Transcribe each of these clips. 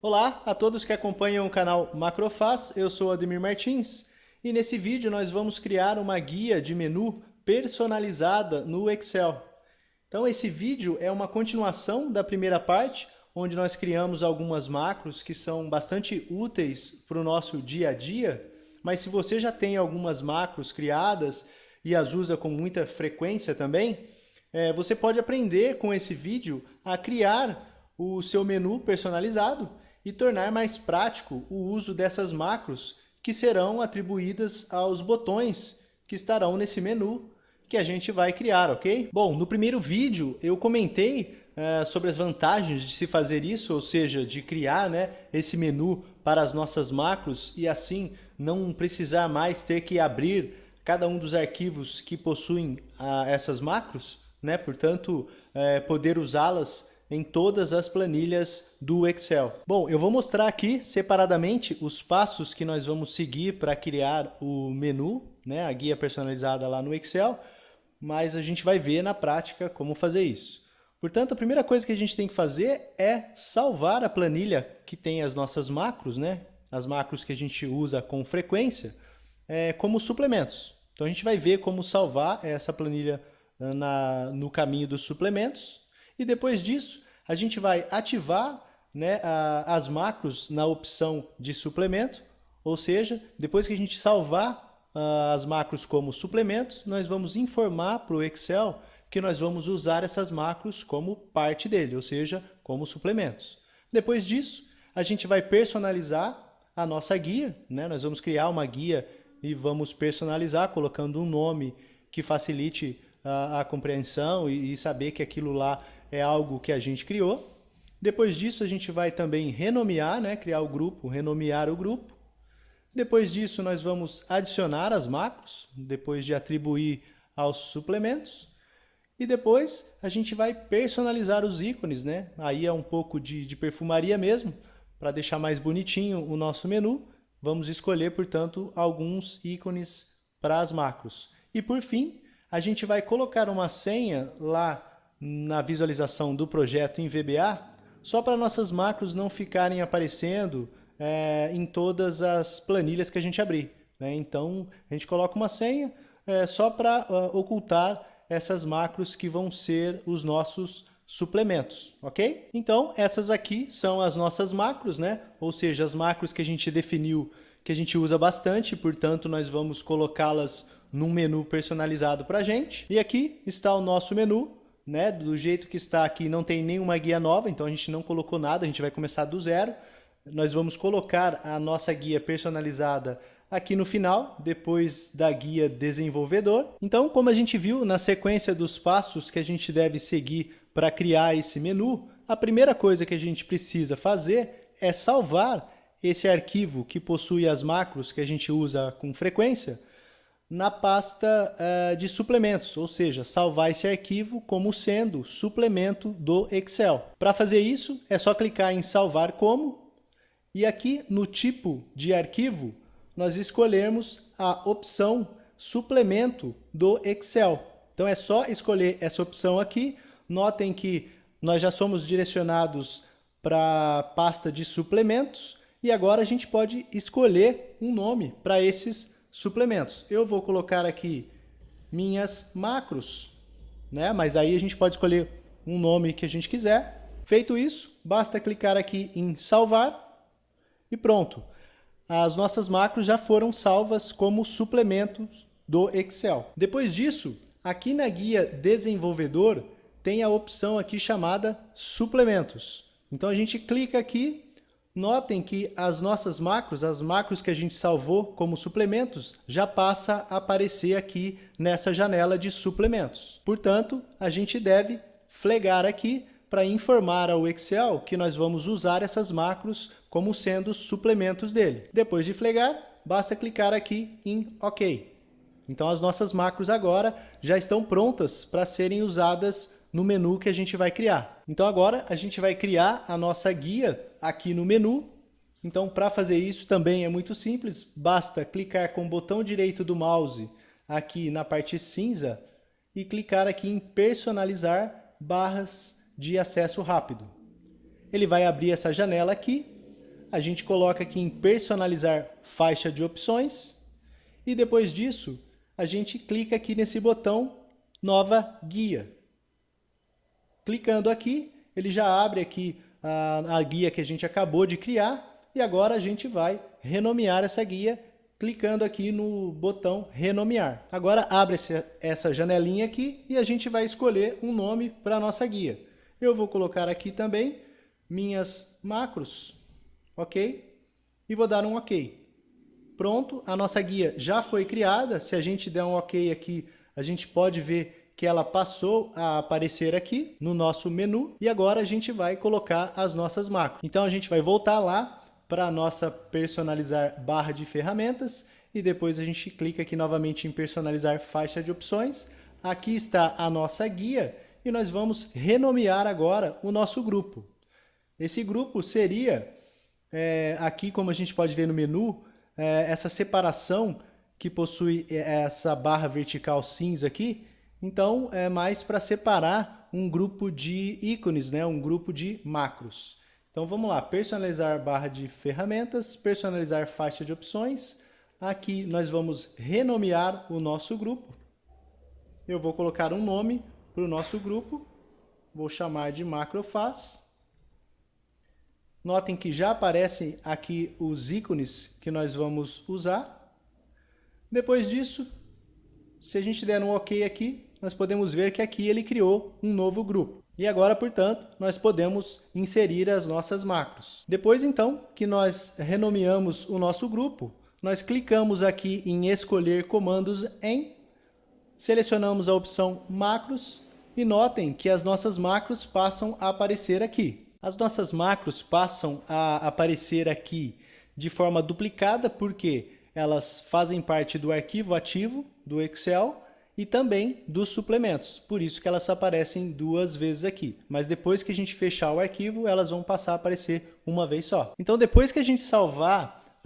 Olá a todos que acompanham o canal Macrofaz, eu sou Ademir Martins e nesse vídeo nós vamos criar uma guia de menu personalizada no Excel. Então esse vídeo é uma continuação da primeira parte, onde nós criamos algumas macros que são bastante úteis para o nosso dia a dia, mas se você já tem algumas macros criadas e as usa com muita frequência também, você pode aprender com esse vídeo a criar o seu menu personalizado e tornar mais prático o uso dessas macros que serão atribuídas aos botões que estarão nesse menu que a gente vai criar, ok? Bom, no primeiro vídeo eu comentei sobre as vantagens de se fazer isso, ou seja, de criar esse menu para as nossas macros e assim não precisar mais ter que abrir cada um dos arquivos que possuem essas macros, portanto, poder usá-las em todas as planilhas do Excel. Bom, eu vou mostrar aqui separadamente os passos que nós vamos seguir para criar o menu, a guia personalizada lá no Excel, mas a gente vai ver na prática como fazer isso. Portanto, a primeira coisa que a gente tem que fazer é salvar a planilha que tem as nossas macros, as macros que a gente usa com frequência, como suplementos. Então a gente vai ver como salvar essa planilha no caminho dos suplementos. E depois disso, a gente vai ativar as macros na opção de suplemento, ou seja, depois que a gente salvar as macros como suplementos, nós vamos informar para o Excel que nós vamos usar essas macros como parte dele, ou seja, como suplementos. Depois disso, a gente vai personalizar a nossa guia, nós vamos criar uma guia e vamos personalizar colocando um nome que facilite a compreensão e saber que aquilo lá é algo que a gente criou. Depois disso, a gente vai também renomear, criar o grupo, renomear o grupo. Depois disso, nós vamos adicionar as macros, depois de atribuir aos suplementos. E depois, a gente vai personalizar os ícones, Aí é um pouco de perfumaria mesmo, para deixar mais bonitinho o nosso menu. Vamos escolher, portanto, alguns ícones para as macros. E por fim, a gente vai colocar uma senha lá na visualização do projeto em VBA, só para nossas macros não ficarem aparecendo em todas as planilhas que a gente abrir. Então, a gente coloca uma senha só para ocultar essas macros que vão ser os nossos suplementos, ok? Então, essas aqui são as nossas macros, Ou seja, as macros que a gente definiu que a gente usa bastante, portanto, nós vamos colocá-las num menu personalizado para a gente. E aqui está o nosso menu, do jeito que está aqui não tem nenhuma guia nova, então a gente não colocou nada, a gente vai começar do zero. Nós vamos colocar a nossa guia personalizada aqui no final, depois da guia desenvolvedor. Então, como a gente viu na sequência dos passos que a gente deve seguir para criar esse menu, a primeira coisa que a gente precisa fazer é salvar esse arquivo que possui as macros que a gente usa com frequência na pasta de suplementos, ou seja, salvar esse arquivo como sendo suplemento do Excel. Para fazer isso, é só clicar em salvar como, e aqui no tipo de arquivo, nós escolhermos a opção suplemento do Excel. Então é só escolher essa opção aqui. Notem que nós já somos direcionados para a pasta de suplementos, e agora a gente pode escolher um nome para esses suplementos. Eu vou colocar aqui minhas macros, mas aí a gente pode escolher um nome que a gente quiser. Feito isso, basta clicar aqui em salvar e pronto. As nossas macros já foram salvas como suplementos do Excel. Depois disso, aqui na guia desenvolvedor, tem a opção aqui chamada suplementos. Então a gente clica aqui. Notem que as nossas macros, as macros que a gente salvou como suplementos, já passa a aparecer aqui nessa janela de suplementos. Portanto, a gente deve flegar aqui para informar ao Excel que nós vamos usar essas macros como sendo suplementos dele. Depois de flegar, basta clicar aqui em OK. Então as nossas macros agora já estão prontas para serem usadas no menu que a gente vai criar. Então agora a gente vai criar a nossa guia aqui no menu. Então para fazer isso também é muito simples, basta clicar com o botão direito do mouse aqui na parte cinza e clicar aqui em personalizar barras de acesso rápido. Ele vai abrir essa janela aqui a gente coloca aqui em personalizar faixa de opções e depois disso a gente clica aqui nesse botão nova guia. Clicando aqui, ele já abre aqui a guia que a gente acabou de criar e agora a gente vai renomear essa guia clicando aqui no botão renomear. Agora abre essa janelinha aqui e a gente vai escolher um nome para a nossa guia. Eu vou colocar aqui também minhas macros, ok? E vou dar um ok. Pronto, a nossa guia já foi criada. Se a gente der um ok aqui, a gente pode ver que ela passou a aparecer aqui no nosso menu. E agora a gente vai colocar as nossas macros. Então a gente vai voltar lá para a nossa personalizar barra de ferramentas. E depois a gente clica aqui novamente em personalizar faixa de opções. Aqui está a nossa guia e nós vamos renomear agora o nosso grupo. Esse grupo seria, aqui como a gente pode ver no menu, essa separação que possui essa barra vertical cinza aqui. Então é mais para separar um grupo de ícones, né? Um grupo de macros. Então vamos lá, personalizar barra de ferramentas, personalizar faixa de opções. Aqui nós vamos renomear o nosso grupo. Eu vou colocar um nome para o nosso grupo, vou chamar de MacroFaz. Notem que já aparecem aqui os ícones que nós vamos usar. Depois disso, se a gente der um OK aqui, nós podemos ver que aqui ele criou um novo grupo. E agora, portanto, nós podemos inserir as nossas macros. Depois, então, que nós renomeamos o nosso grupo, nós clicamos aqui em escolher comandos em, selecionamos a opção macros e notem que as nossas macros passam a aparecer aqui. As nossas macros passam a aparecer aqui de forma duplicada porque elas fazem parte do arquivo ativo do Excel e também dos suplementos. Por isso que elas aparecem duas vezes aqui. Mas depois que a gente fechar o arquivo, elas vão passar a aparecer uma vez só. Então depois que a gente salvar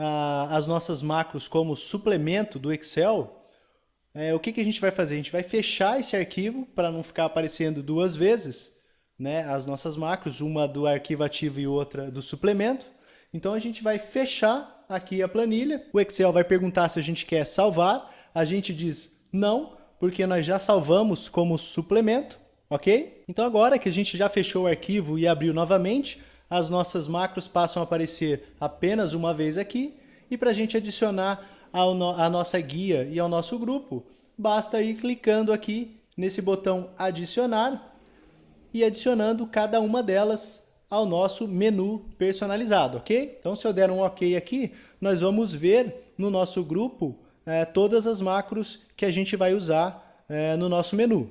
as nossas macros como suplemento do Excel, o que a gente vai fazer? A gente vai fechar esse arquivo para não ficar aparecendo duas vezes, né, as nossas macros, uma do arquivo ativo e outra do suplemento. Então a gente vai fechar aqui a planilha. O Excel vai perguntar se a gente quer salvar. A gente diz não, porque nós já salvamos como suplemento, ok? Então agora que a gente já fechou o arquivo e abriu novamente, as nossas macros passam a aparecer apenas uma vez aqui. E para a gente adicionar a nossa guia e ao nosso grupo, basta ir clicando aqui nesse botão adicionar e adicionando cada uma delas ao nosso menu personalizado, ok? Então se eu der um ok aqui, nós vamos ver no nosso grupo todas as macros que a gente vai usar no nosso menu.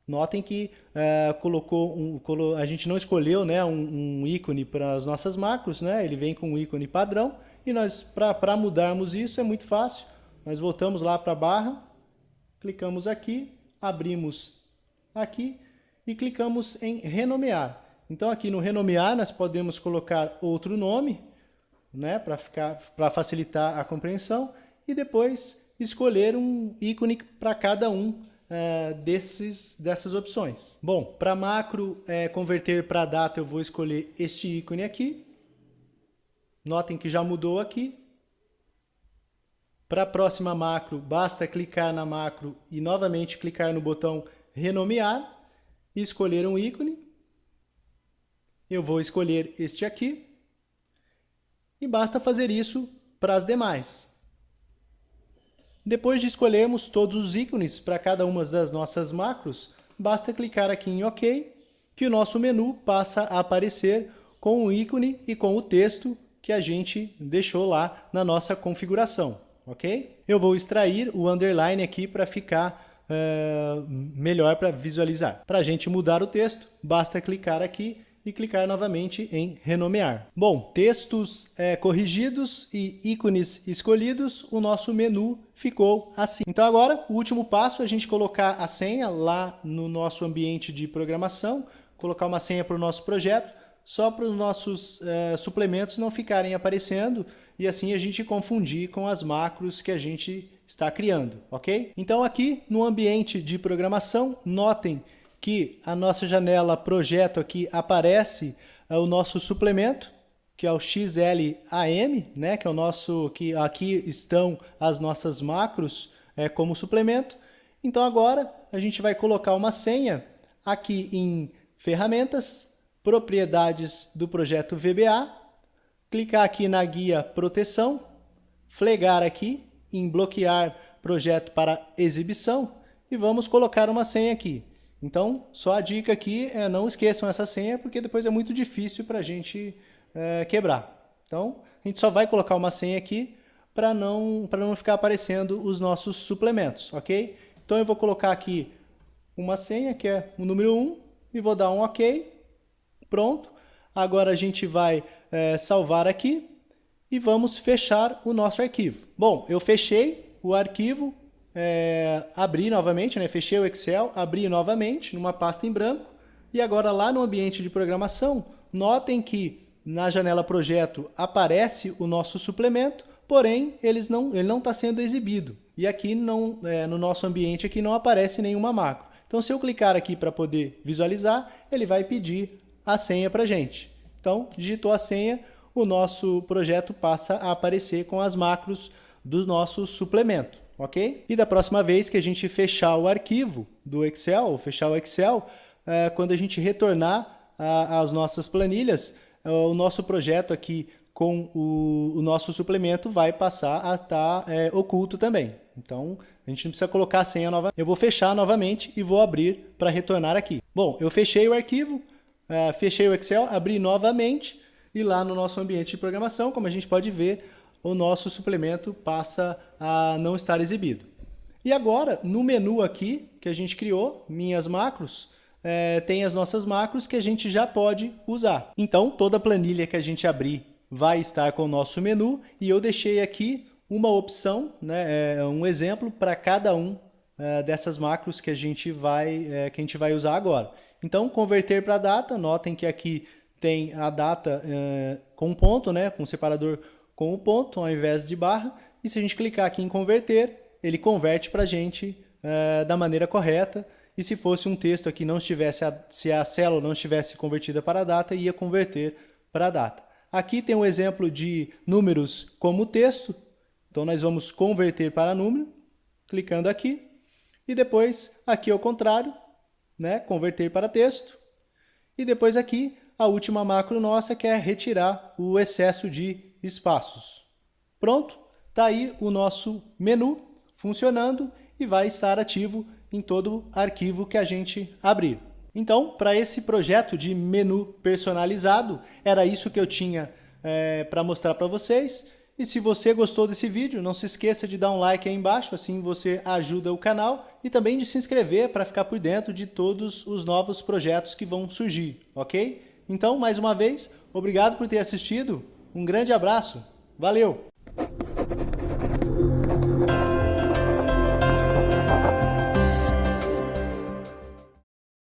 Notem que a gente não escolheu, né, um ícone para as nossas macros, né? Ele vem com um ícone padrão e nós, para mudarmos isso, é muito fácil. Nós voltamos lá para a barra, clicamos aqui, abrimos aqui e clicamos em renomear. Então aqui no renomear nós podemos colocar outro nome, né, para facilitar a compreensão e depois escolher um ícone para cada um dessas opções. Bom, para macro converter para data eu vou escolher este ícone aqui. Notem que já mudou aqui. Para a próxima macro basta clicar na macro e novamente clicar no botão renomear e escolher um ícone. Eu vou escolher este aqui. E basta fazer isso para as demais. Depois de escolhermos todos os ícones para cada uma das nossas macros, basta clicar aqui em OK, que o nosso menu passa a aparecer com o ícone e com o texto que a gente deixou lá na nossa configuração, ok? Eu vou extrair o underline aqui para ficar melhor para visualizar. Para a gente mudar o texto, basta clicar aqui e clicar novamente em renomear. Bom, textos corrigidos e ícones escolhidos, o nosso menu ficou assim. Então agora, o último passo é a gente colocar a senha lá no nosso ambiente de programação, colocar uma senha para o nosso projeto, só para os nossos suplementos não ficarem aparecendo e assim a gente confundir com as macros que a gente está criando, ok? Então aqui no ambiente de programação, notem que a nossa janela projeto aqui aparece o nosso suplemento, que é o XLAM, né, que é o nosso, que aqui estão as nossas macros como suplemento. Então agora a gente vai colocar uma senha aqui em ferramentas, propriedades do projeto VBA, clicar aqui na guia proteção, flegar aqui em bloquear projeto para exibição e vamos colocar uma senha aqui. Então, só a dica aqui é não esqueçam essa senha, porque depois é muito difícil para a gente quebrar. Então, a gente só vai colocar uma senha aqui para não ficar aparecendo os nossos suplementos, ok? Então, eu vou colocar aqui uma senha, que é o número 1, e vou dar um OK. Pronto. Agora a gente vai salvar aqui e vamos fechar o nosso arquivo. Bom, eu fechei o arquivo, abri novamente, né? Fechei o Excel, abri novamente numa pasta em branco e agora lá no ambiente de programação, notem que na janela projeto aparece o nosso suplemento, porém ele não está sendo exibido. E aqui no nosso ambiente aqui não aparece nenhuma macro. Então se eu clicar aqui para poder visualizar, ele vai pedir a senha para a gente. Então digitou a senha, o nosso projeto passa a aparecer com as macros do nosso suplemento, ok? E da próxima vez que a gente fechar o arquivo do Excel, ou fechar o Excel, quando a gente retornar às nossas planilhas, o nosso projeto aqui com o nosso suplemento vai passar a estar oculto também. Então, a gente não precisa colocar a senha nova. Eu vou fechar novamente e vou abrir para retornar aqui. Bom, eu fechei o arquivo, fechei o Excel, abri novamente e lá no nosso ambiente de programação, como a gente pode ver, o nosso suplemento passa a não estar exibido. E agora, no menu aqui que a gente criou, minhas macros, tem as nossas macros que a gente já pode usar. Então, toda planilha que a gente abrir vai estar com o nosso menu e eu deixei aqui uma opção, né, um exemplo para cada um dessas macros que a gente vai usar agora. Então, converter para data, notem que aqui tem a data com ponto, né, com separador com o ponto ao invés de barra. E se a gente clicar aqui em converter, ele converte para a gente da maneira correta. E se fosse um texto aqui não estivesse, se a célula não estivesse convertida para a data, ia converter para a data. Aqui tem um exemplo de números como texto. Então nós vamos converter para número, clicando aqui. E depois aqui ao contrário, né, converter para texto. E depois aqui a última macro nossa, que é retirar o excesso de espaços. Pronto, está aí o nosso menu funcionando e vai estar ativo em todo arquivo que a gente abrir. Então, para esse projeto de menu personalizado, era isso que eu tinha para mostrar para vocês. E se você gostou desse vídeo, não se esqueça de dar um like aí embaixo, assim você ajuda o canal, e também de se inscrever para ficar por dentro de todos os novos projetos que vão surgir, ok? Então, mais uma vez, obrigado por ter assistido, um grande abraço, valeu!